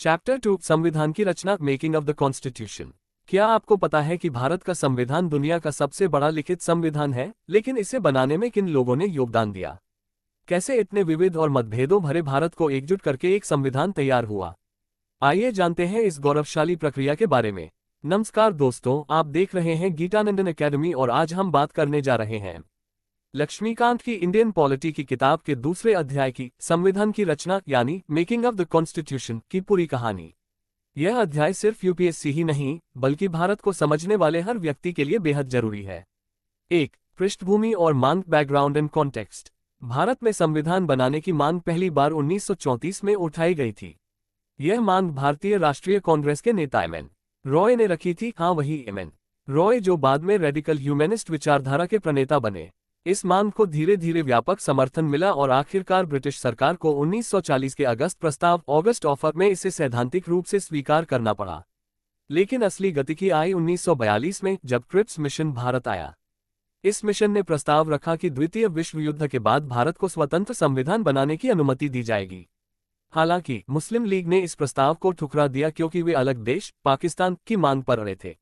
Chapter 2 संविधान की रचना making of the constitution. क्या आपको पता है कि भारत का संविधान दुनिया का सबसे बड़ा लिखित संविधान है, लेकिन इसे बनाने में किन लोगों ने योगदान दिया? कैसे इतने विविध और मतभेदों भरे भारत को एकजुट करके एक संविधान तैयार हुआ? आइए जानते हैं इस गौरवशाली प्रक्रिया के बारे में। नमस्कार दोस्तों, आप देख रहे हैं गीतानंदन एकेडमी और आज हम बात करने जा रहे हैं लक्ष्मीकांत की इंडियन पॉलिटी की किताब के दूसरे अध्याय की संविधान की रचना यानी मेकिंग ऑफ द कॉन्स्टिट्यूशन की पूरी कहानी। यह अध्याय सिर्फ यूपीएससी ही नहीं बल्कि भारत को समझने वाले हर व्यक्ति के लिए बेहद जरूरी है। 1. पृष्ठभूमि और मांग, बैकग्राउंड एंड कॉन्टेक्स्ट। भारत में संविधान बनाने की मांग पहली बार 1934 में उठाई गई थी। यह मांग भारतीय राष्ट्रीय कांग्रेस के नेता एम एन रॉय ने रखी थी। हाँ, वही एम एन रॉय जो बाद में रेडिकल ह्यूमनिस्ट विचारधारा के प्रणेता बने। इस मांग को धीरे धीरे व्यापक समर्थन मिला और आखिरकार ब्रिटिश सरकार को 1940 के अगस्त ऑफर में इसे सैद्धांतिक रूप से स्वीकार करना पड़ा। लेकिन असली गतिकी आई 1942 में, जब क्रिप्स मिशन भारत आया। इस मिशन ने प्रस्ताव रखा कि द्वितीय विश्व युद्ध के बाद भारत को स्वतंत्र संविधान बनाने की अनुमति दी जाएगी। हालांकि मुस्लिम लीग ने इस प्रस्ताव को ठुकरा दिया क्योंकि वे अलग देश पाकिस्तान की मांग पर अड़े थे।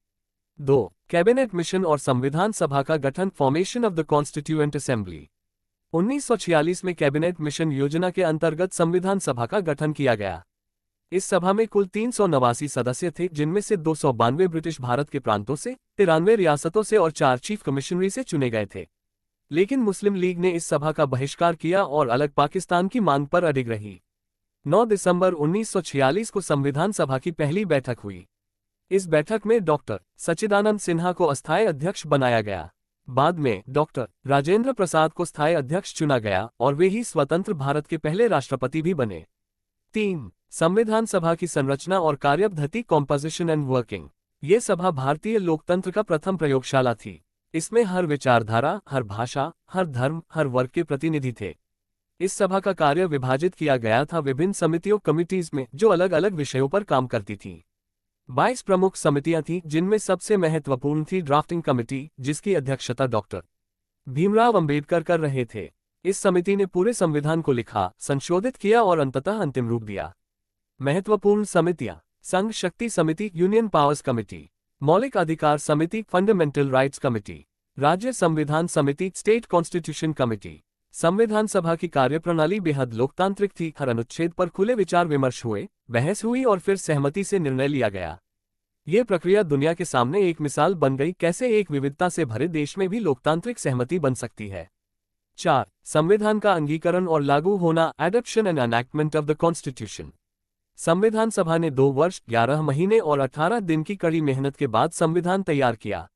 2. कैबिनेट मिशन और संविधान सभा का गठन, formation of the constituent assembly. 1946 में कैबिनेट मिशन योजना के अंतर्गत संविधान सभा का गठन किया गया। इस सभा में कुल 389 सदस्य थे, जिनमें से 292 ब्रिटिश भारत के प्रांतों से, 93 रियासतों से और 4 चीफ कमिश्नरी से चुने गए थे। लेकिन मुस्लिम लीग ने इस सभा का बहिष्कार किया और अलग पाकिस्तान की मांग पर अडिग रही। 9 दिसंबर 1946 को संविधान सभा की पहली बैठक हुई। इस बैठक में डॉक्टर सच्चिदानंद सिन्हा को अस्थायी अध्यक्ष बनाया गया। बाद में डॉक्टर राजेंद्र प्रसाद को स्थायी अध्यक्ष चुना गया और वे ही स्वतंत्र भारत के पहले राष्ट्रपति भी बने। 3. संविधान सभा की संरचना और कार्यपद्धति, कॉम्पोजिशन एंड वर्किंग। ये सभा भारतीय लोकतंत्र का प्रथम प्रयोगशाला थी। इसमें हर विचारधारा, हर भाषा, हर धर्म, हर वर्ग के प्रतिनिधि थे। इस सभा का कार्य विभाजित किया गया था विभिन्न समितियों, कमिटीज में, जो अलग अलग विषयों पर काम करती थीं। 22 प्रमुख समितियां थीं, जिनमें सबसे महत्वपूर्ण थी ड्राफ्टिंग कमेटी, जिसकी अध्यक्षता डॉक्टर भीमराव अंबेडकर कर रहे थे। इस समिति ने पूरे संविधान को लिखा, संशोधित किया और अंततः अंतिम रूप दिया। महत्वपूर्ण समितियां: संघ शक्ति समिति, यूनियन पावर्स कमेटी, मौलिक अधिकार समिति, फंडामेंटल राइट्स कमेटी, राज्य संविधान समिति, स्टेट कॉन्स्टिट्यूशन कमेटी। संविधान सभा की कार्यप्रणाली बेहद लोकतांत्रिक थी। हर अनुच्छेद पर खुले विचार विमर्श हुए, बहस हुई और फिर सहमति से निर्णय लिया गया। यह प्रक्रिया दुनिया के सामने एक मिसाल बन गई कैसे एक विविधता से भरे देश में भी लोकतांत्रिक सहमति बन सकती है। 4. संविधान का अंगीकरण और लागू होना, adoption and enactment of the constitution. संविधान सभा ने 2 वर्ष, 11 महीने और 18 दिन की कड़ी मेहनत के बाद संविधान तैयार किया।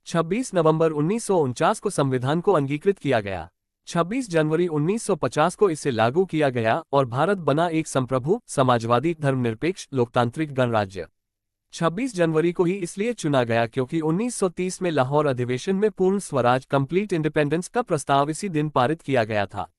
26 नवंबर 1949 को संविधान को अंगीकृत किया गया। 26 जनवरी 1950 को इसे लागू किया गया और भारत बना एक संप्रभु, समाजवादी, धर्मनिरपेक्ष, लोकतांत्रिक गणराज्य। 26 जनवरी को ही इसलिए चुना गया क्योंकि 1930 में लाहौर अधिवेशन में पूर्ण स्वराज, कंप्लीट इंडिपेंडेंस का प्रस्ताव इसी दिन पारित किया गया था।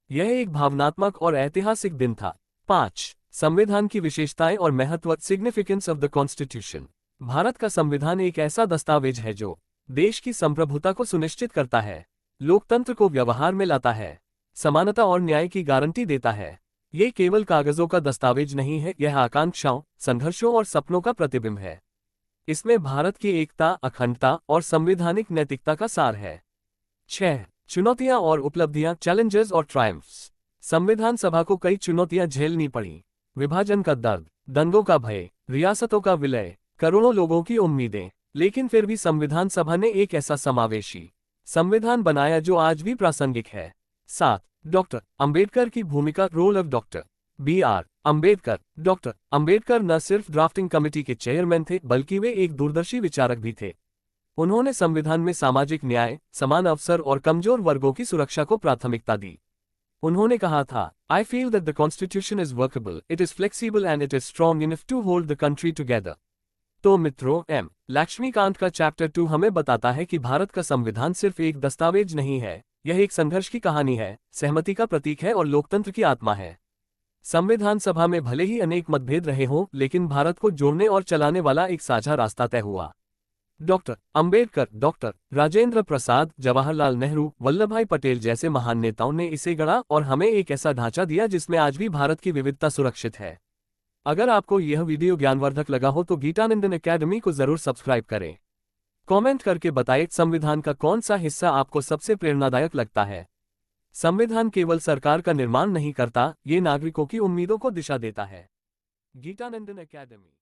यह एक भावनात्मक और ऐतिहासिक दिन था। 5. संविधान की विशेषताएं और महत्व, significance of the constitution. Bharat का संविधान एक ऐसा दस्तावेज है जो देश की संप्रभुता को सुनिश्चित करता है, लोकतंत्र को व्यवहार में लाता है, समानता और न्याय की गारंटी देता है। ये केवल कागजों का दस्तावेज नहीं है, यह आकांक्षाओं, संघर्षों और सपनों का प्रतिबिंब है। इसमें भारत की एकता, अखंडता और संवैधानिक नैतिकता का सार है। 6. चुनौतियां और उपलब्धियां, चैलेंजेस और ट्रायम्फ्स। संविधान सभा को कई चुनौतियां झेलनी पड़ी। विभाजन का दर्द, दंगों का भय, रियासतों का विलय, करोड़ों लोगों की उम्मीदें। लेकिन फिर भी संविधान सभा ने एक ऐसा समावेशी संविधान बनाया जो आज भी प्रासंगिक है। 7. डॉक्टर अंबेडकर की भूमिका, role of doctor B R. Ambedkar. Doctor Ambedkar न सिर्फ ड्राफ्टिंग कमेटी के चेयरमैन थे बल्कि वे एक दूरदर्शी विचारक भी थे। उन्होंने संविधान में सामाजिक न्याय, समान अवसर और कमजोर वर्गों की सुरक्षा को प्राथमिकता दी। उन्होंने कहा था, I feel that the constitution is workable, it is flexible and it is strong enough to hold the country together. तो मित्रों, एम लक्ष्मीकांत का चैप्टर 2 हमें बताता है कि भारत का संविधान सिर्फ एक दस्तावेज नहीं है, यह एक संघर्ष की कहानी है, सहमति का प्रतीक है और लोकतंत्र की आत्मा है। संविधान सभा में भले ही अनेक मतभेद रहे हों, लेकिन भारत को जोड़ने और चलाने वाला एक साझा रास्ता तय हुआ। डॉक्टर अंबेडकर, डॉक्टर राजेंद्र प्रसाद, जवाहरलाल नेहरू, वल्लभभाई पटेल जैसे महान नेताओं ने इसे गढ़ा और हमें एक ऐसा ढांचा दिया जिसमें आज भी भारत की विविधता सुरक्षित है। अगर आपको यह वीडियो ज्ञानवर्धक लगा हो तो गीतानंदन एकेडमी को जरूर सब्सक्राइब करें। कमेंट करके बताएं संविधान का कौन सा हिस्सा आपको सबसे प्रेरणादायक लगता है। संविधान केवल सरकार का निर्माण नहीं करता, ये नागरिकों की उम्मीदों को दिशा देता है। गीतानंदन एकेडमी।